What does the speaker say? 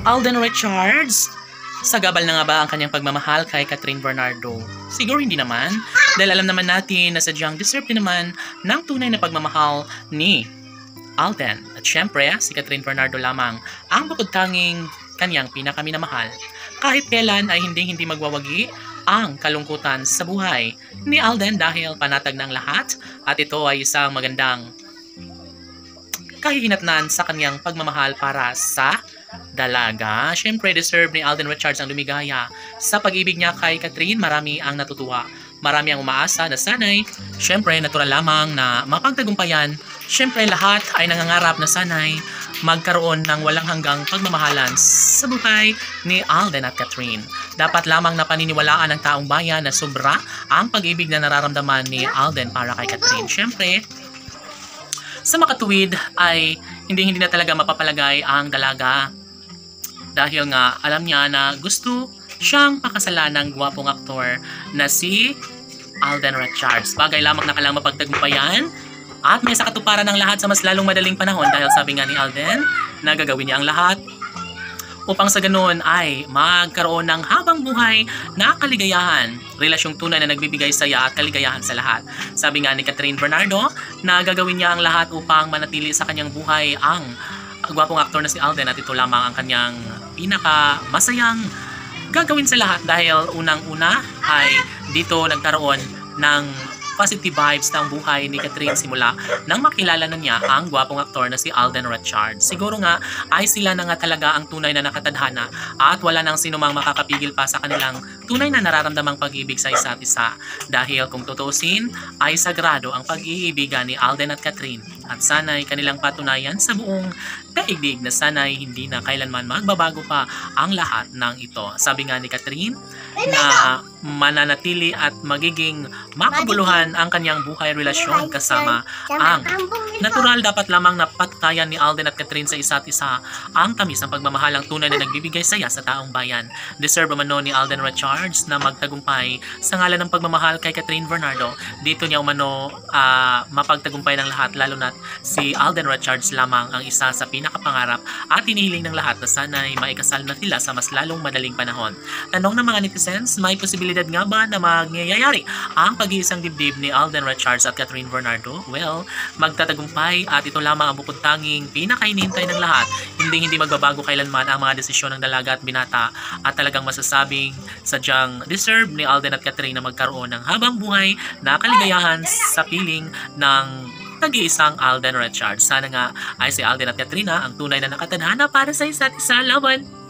Alden Richards, sagabal na nga ba ang kanyang pagmamahal kay Catherine Bernardo? Siguro hindi naman, dahil alam naman natin na sadyang deserve din naman ng tunay na pagmamahal ni Alden. At syempre, si Catherine Bernardo lamang ang bukod-tanging kanyang pinakaminamahal. Kahit kailan ay hindi magwawagi ang kalungkutan sa buhay ni Alden dahil panatag ng lahat at ito ay isang magandang kahihinatnan sa kanyang pagmamahal para sa dalaga. Siyempre, deserve ni Alden Richards ang lumigaya sa pag-ibig niya kay Catherine. Marami ang natutuwa. Marami ang umaasa na sanay. Siyempre, natural lamang na mapagtagumpayan. Siyempre, lahat ay nangangarap na sanay magkaroon ng walang hanggang pagmamahalan sa buhay ni Alden at Catherine. Dapat lamang na paniniwalaan ng taong bayan na sobra ang pag-ibig na nararamdaman ni Alden para kay Catherine. Siyempre, sa makatuwid ay hindi na talaga mapapalagay ang dalaga dahil nga alam niya na gusto siyang pakasalan ng gwapong aktor na si Alden Richards. Bagay lamang na kailangang mapagtagumpayan at may sa katuparan ng lahat sa mas lalong madaling panahon dahil sabi nga ni Alden na gagawin niya ang lahat upang sa ganoon ay magkaroon ng habang buhay na kaligayahan, relasyong tunay na nagbibigay saya at kaligayahan sa lahat. Sabi nga ni Catherine Bernardo na gagawin niya ang lahat upang manatili sa kanyang buhay ang gwapong aktor na si Alden at ito lamang ang kanyang pinakamasayang gagawin sa lahat dahil unang-una ay dito nagkaroon ng positive vibes ng buhay ni Catherine simula nang makilala na niya ang gwapong aktor na si Alden Richards. Siguro nga ay sila na nga talaga ang tunay na nakatadhana at wala nang sinumang makakapigil pa sa kanilang tunay na nararamdamang pag-ibig sa isa't isa. Dahil kung tutusin ay sagrado ang pag-iibigan ni Alden at Catherine at sana'y kanilang patunayan sa buong daigdig na sana'y hindi na kailanman magbabago pa ang lahat ng ito. Sabi nga ni Catherine na mananatili at magiging makabuluhan ang kanyang buhay relasyon kasama ang natural. Dapat lamang napatayan ni Alden at Catherine sa isa't isa ang tamis ng pagmamahalang tunay na nagbibigay saya sa taong bayan. Deserve umano ni Alden Richards na magtagumpay sa ngalan ng pagmamahal kay Catherine Bernardo. Dito niya umano mapagtagumpay ng lahat, lalo na si Alden Richards lamang ang isa sa pinakapangarap at hinihiling ng lahat na sana'y maikasal na sila sa mas lalong madaling panahon. Tanong ng mga netizens, may posibilidad nga ba na mangyayari ang pag-iisang dibdib ni Alden Richards at Catherine Bernardo? Well, magtatagumpay at ito lamang ang bukod-tanging pinakahinihintay ng lahat. Hindi magbabago kailanman ang mga desisyon ng dalaga at binata at talagang masasabing sadyang deserve ni Alden at Catherine na magkaroon ng habang buhay na kaligayahan sa piling ng nag-iisang Alden Richards. Sana nga ay si Alden at Catherine ang tunay na nakatadhana para sa isa't isa. Laban!